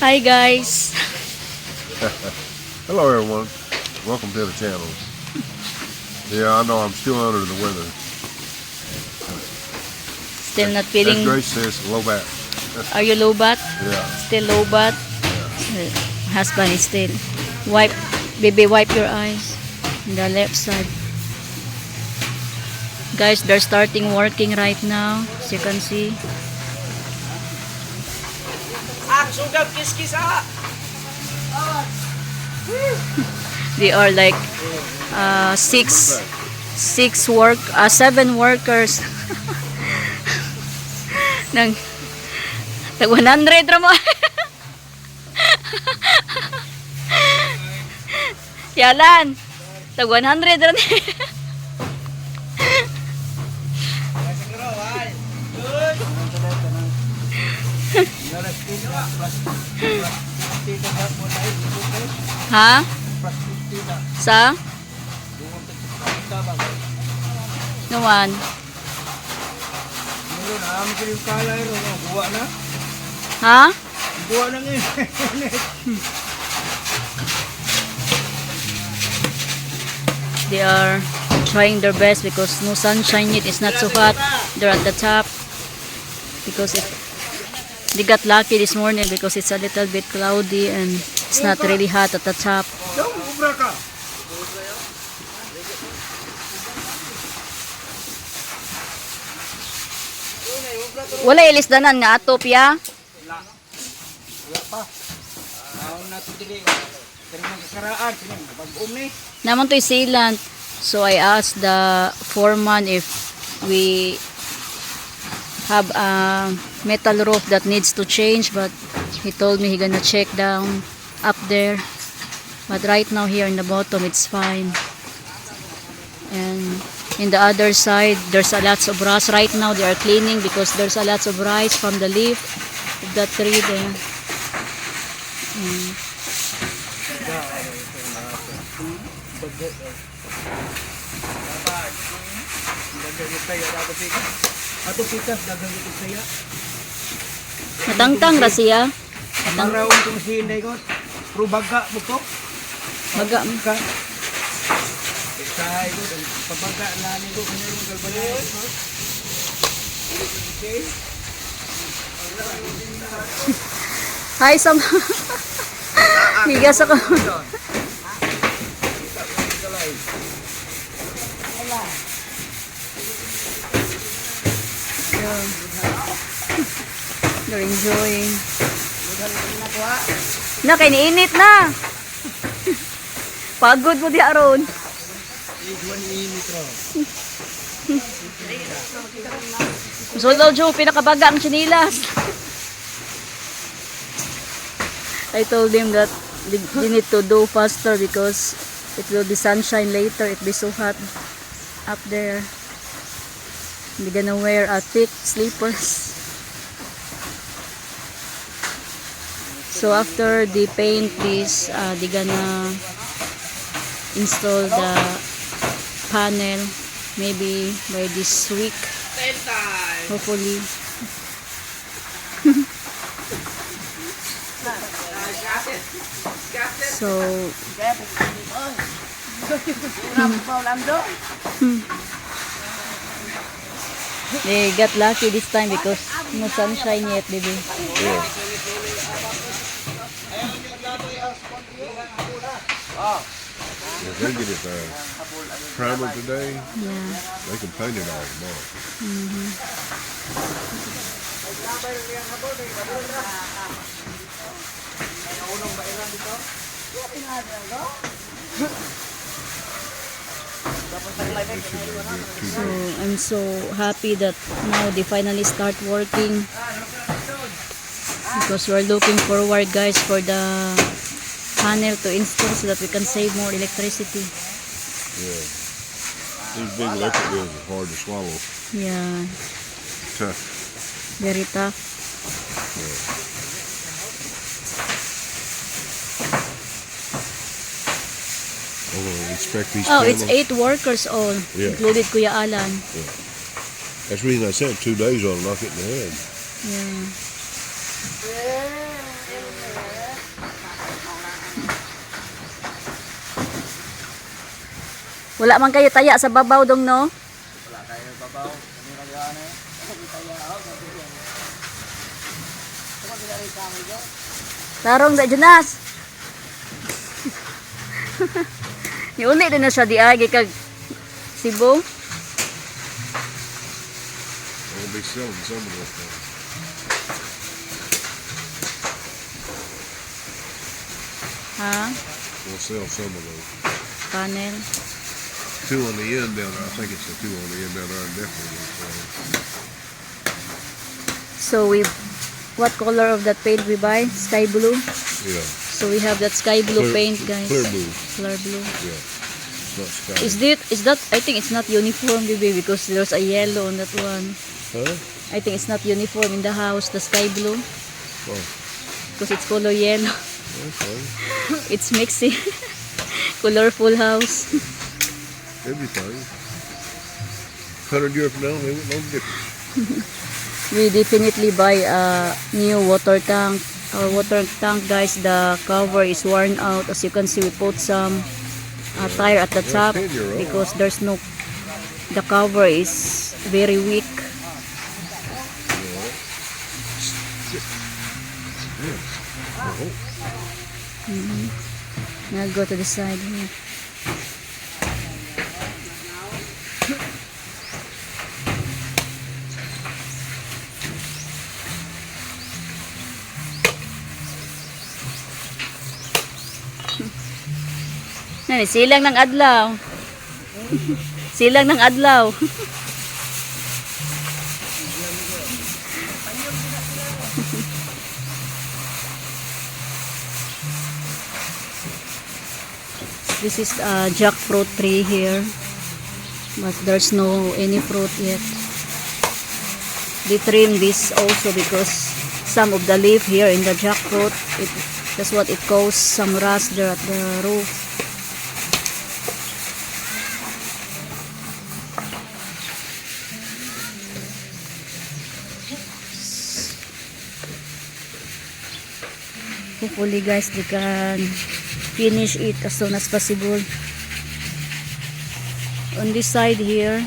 Hi guys. Hello everyone. Welcome to the channel. Yeah, I know I'm still under the weather. Still not As feeling. Grace says, low back. Are you low bat? Yeah. Still low bat? Husband is still. Wipe, baby, wipe your eyes. On the left side. Guys, they're starting working right now. As you can see. They are like seven workers. Nag 100 ra mo. Yalan. Tag 100 ra ni. Ha? Sa? Naman. Ha? They are trying their best because no sunshine yet. It's not so hot. They're at the top because they got lucky this morning because it's a little bit cloudy and it's not really hot at the top. Wala ilisdanan nga atop ya. Naman to sealant. So I asked the foreman if we have a metal roof that needs to change, but he told me he gonna check down up there. But right now here in the bottom it's fine. And in the other side there's a lots of rust. Right now they are cleaning because there's a lots of rice from the leaf of that tree there. Matangtang ra siya. Matangtang ra kung sinday ko. Pro baga mo ko. Baga ka. Say ko pabaga na ni ko kung galbalay. Hi Sam. Higas ako. They're enjoying. Na, kay niinit na. Pagod mo di aron. So daw Joe, pinakabaga ang chinilas. I told him that they need to do faster because it will be sunshine later. It be so hot up there. They're gonna wear a thick slippers. So after they paint this, they're gonna install the panel maybe by this week. Hopefully. So they got lucky this time because no sunshine yet, baby. Yeah. If they get it primer today, Yeah. they can paint it all tomorrow. So I'm so happy that now they finally start working because we're looking forward, guys, for the panel to install so that we can save more electricity. Yeah. These big electric bills are hard to swallow. Yeah, Tough. very tough. I'm gonna inspect these Oh, it's panels. 8 workers all, Yeah. included Kuya Alan. That's the reason I said 2 days on to knock it in the head. Yeah. Wala man kayo taya sa babaw dong no? Wala kayo babaw. Kami kagana eh. Tarong da Jonas. Niuli din na siya di ay kag Cebu. I'll be selling some of those things. Ha? We'll sell some of those. Panel. Two on the end down there. I think it's the two on the end down there. I'm definitely going to sell. So what color of that paint we buy? Sky blue. Yeah. So we have that sky blue paint, guys. Clear blue. Clear blue. Yeah. It's not sky. Is that? I think it's not uniform, baby, because there's a yellow on that one. Huh? I think it's not uniform in the house, the sky blue, Oh, because it's color yellow. okay. It's mixing. Colorful house. Everything. 100 years from now, they won't know the difference. We definitely buy a new water tank. Our water tank, guys, the cover is worn out. As you can see, we put some tire at the Yeah, top 10-year-old. because there's no, the cover is very weak. Now go to the side here. Nani, silang ng adlaw. Silang ng adlaw. This is a jackfruit tree here, but there's no any fruit yet. They trim this also because some of the leaf here in the jackfruit, that's what it caused some rust there at the roof. Hopefully, guys, they can finish it as soon as possible. On this side here,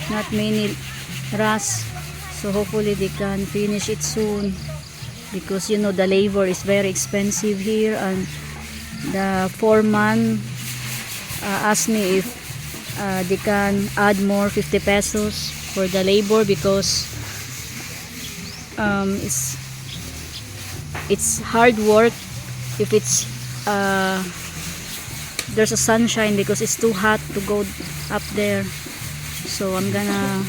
not many rust, so hopefully they can finish it soon, because you know the labor is very expensive here, and the foreman asked me if they can add more 50 pesos for the labor, because it's hard work if it's there's a sunshine, because it's too hot to go up there. So I'm gonna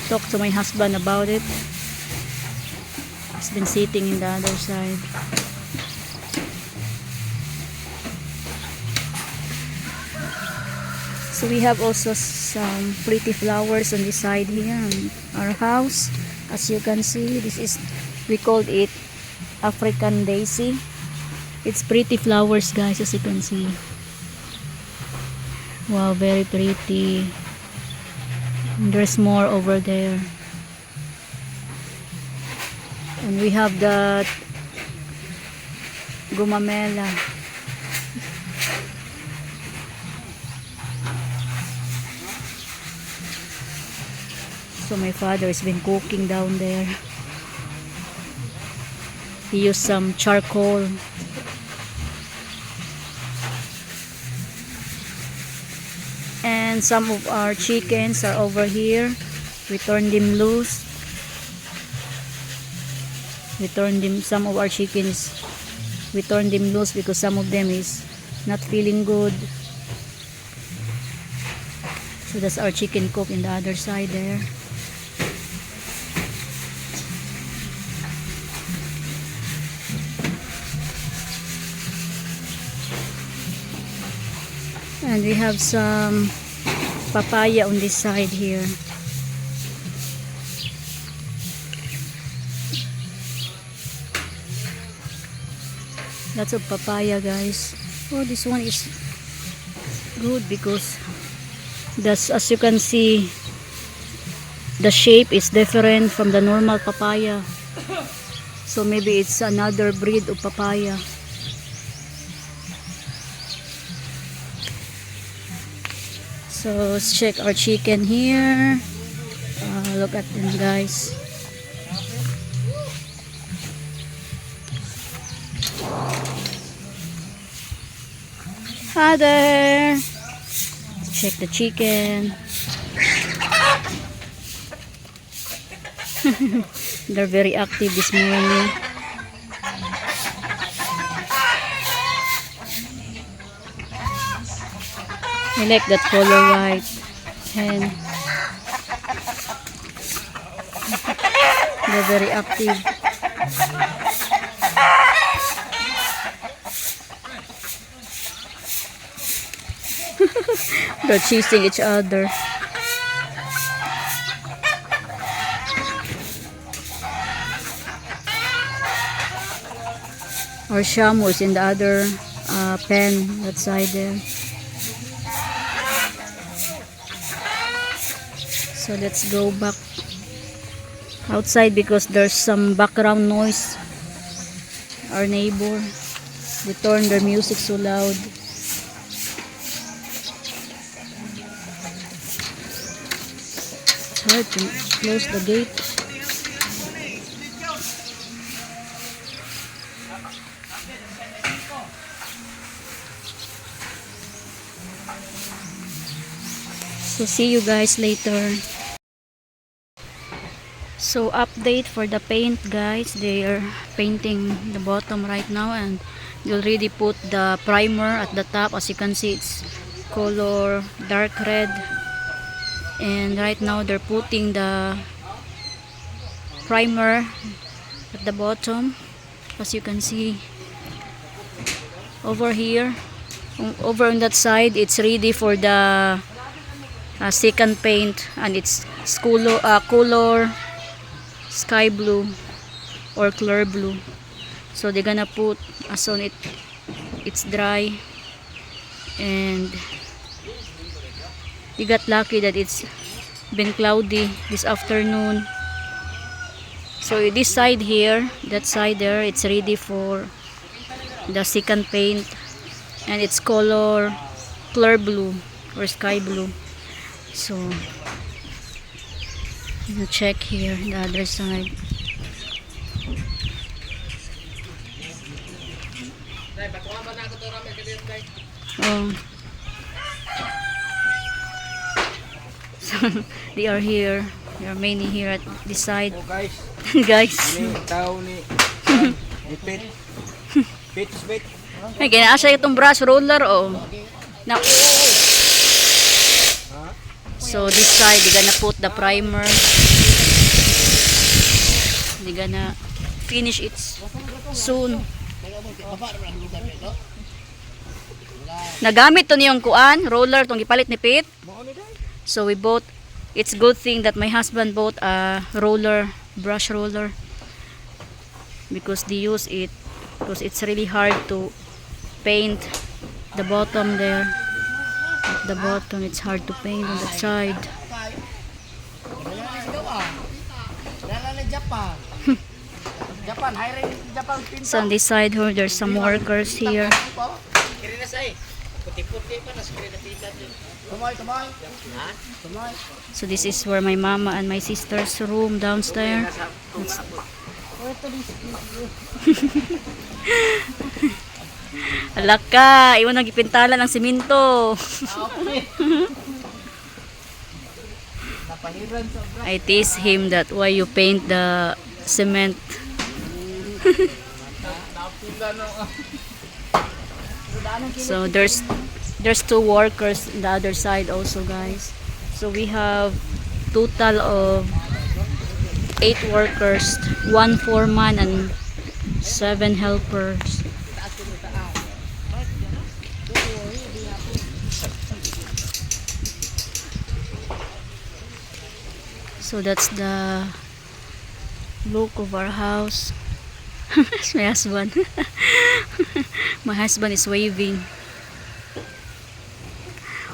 talk to my husband about it. He's been sitting in the other side. So we have also some pretty flowers on this side here in our house. As you can see, this is, we called it African daisy. It's pretty flowers, guys, as you can see. Wow, very pretty. And there's more over there. And we have the gumamela. So my father has been cooking down there. He used some charcoal. And some of our chickens are over here. We turned them loose. Some of our chickens, we turned them loose because some of them is not feeling good. So that's our chicken coop in the other side there. And we have some papaya on this side here. Lots of papaya, guys. Oh, this one is good because as you can see, the shape is different from the normal papaya. So maybe it's another breed of papaya. So let's check our chicken here. Look at them, guys. Hi there. Check the chicken. They're very active this morning. I like that color white. And they're very active. They're chasing each other. Our Shamu is in the other pen, that side there. So let's go back outside because there's some background noise. Our neighbor, they turn their music so loud. It's hard to close the gate. So see you guys later. So update for the paint, guys. They are painting the bottom right now and they already put the primer at the top. As you can see, it's color dark red. And right now they're putting the primer at the bottom. As you can see over here, over on that side, it's ready for the second paint, and it's color sky blue or clear blue. So they're gonna put as soon it's dry. And they got lucky that it's been cloudy this afternoon. So this side here, that side there, it's ready for the second paint, and it's color clear blue or sky blue. So you check here the other side. Oh. So they are here. There are many here at this side. Oh guys, Guys. ini tao ni Pit. Pit. Ay, kinaasa itong brush roller, oh. Now, so this side, they're gonna put the primer. They're gonna finish it soon. Nagamit to niyong kuan, roller, tong gipalit ni Pete. So we bought, it's good thing that my husband bought a roller, brush roller. Because they use it, because it's really hard to paint the bottom there. At the bottom, it's hard to paint on the side. So on this side here, there's some workers here. So this is where my mama and my sister's room downstairs. Alak ka, iwan ang ipintala ng simento. I tease him that why you paint the cement. So there's two workers on the other side also, guys. So we have total of 8 workers, 1 foreman and 7 helpers. So that's the look of our house. My husband. My husband is waving.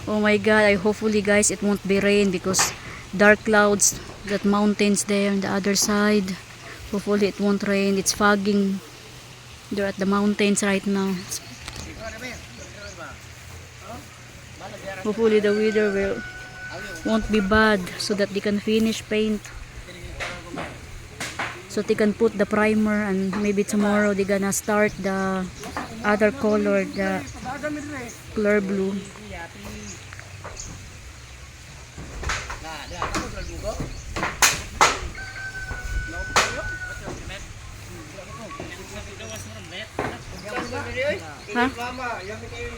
Oh my god, I hopefully guys it won't be rain because dark clouds, that mountains there on the other side. Hopefully it won't rain. It's fogging. They're at the mountains right now. Hopefully the weather won't be bad so that they can finish paint. So they can put the primer, and maybe tomorrow they're gonna start the other color, the clear blue. Ha? Mama, yang kayo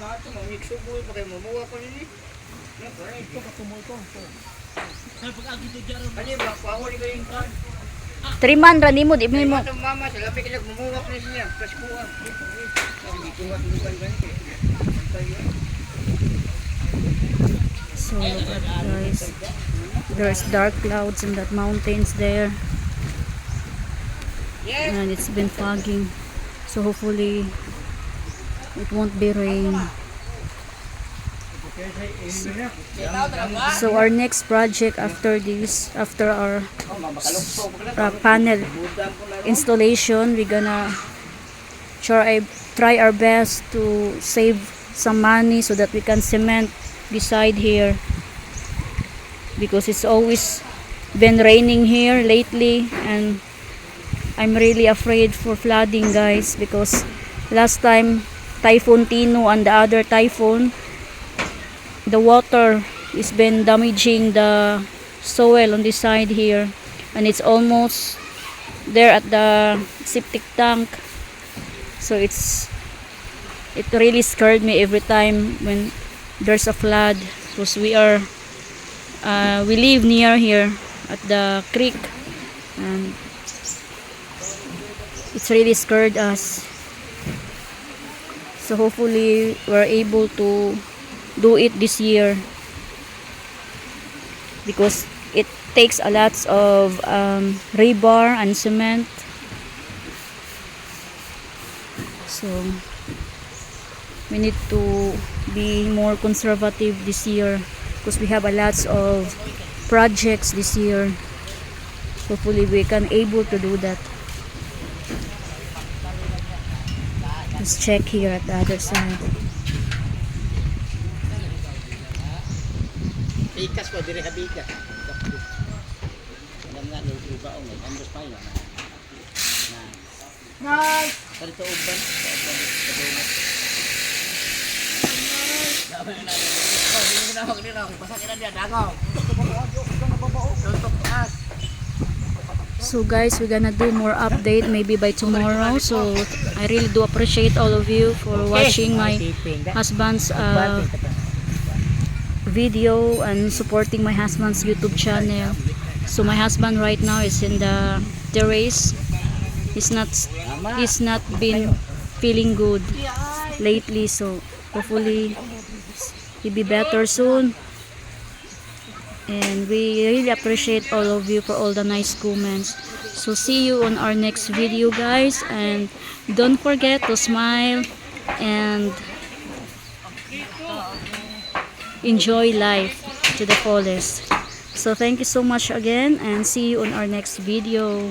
lahat mo nigsuboy pa kay mamuwa pa nini. Ito ka tumoy ko. Sa pag-agi to diaro. Ani ba pawon ni kayong kan? 3 man ra nimo, di mo. Mama, sa labi kay mamuwa pa niya. Paskuan. Sabi ko wat ni kan. So look at guys. There's dark clouds in that mountains there. And it's been fogging. So hopefully it won't be rain. So our next project after this, after our panel installation, we're gonna try our best to save some money so that we can cement beside here, because it's always been raining here lately, and I'm really afraid for flooding, guys, because last time Typhoon Tino and the other typhoon, the water has been damaging the soil on this side here, and it's almost there at the septic tank. So it really scared me every time when there's a flood, because we live near here at the creek, and it's really scared us. So hopefully we're able to do it this year, because it takes a lot of rebar and cement. So we need to be more conservative this year, because we have a lot of projects this year. Hopefully we can able to do that. Let's check here at the other side. Bikas ko dire ka bikas. Alam nga do iba o ang dos pa yun. Nice. Pero to uban. So guys, we're gonna do more update maybe by tomorrow. So I really do appreciate all of you for watching my husband's video and supporting my husband's YouTube channel. So my husband right now is in the terrace. He's not been feeling good lately, so hopefully he'll be better soon. And we really appreciate all of you for all the nice comments. So see you on our next video, guys, and don't forget to smile and enjoy life to the fullest. So thank you so much again, and see you on our next video.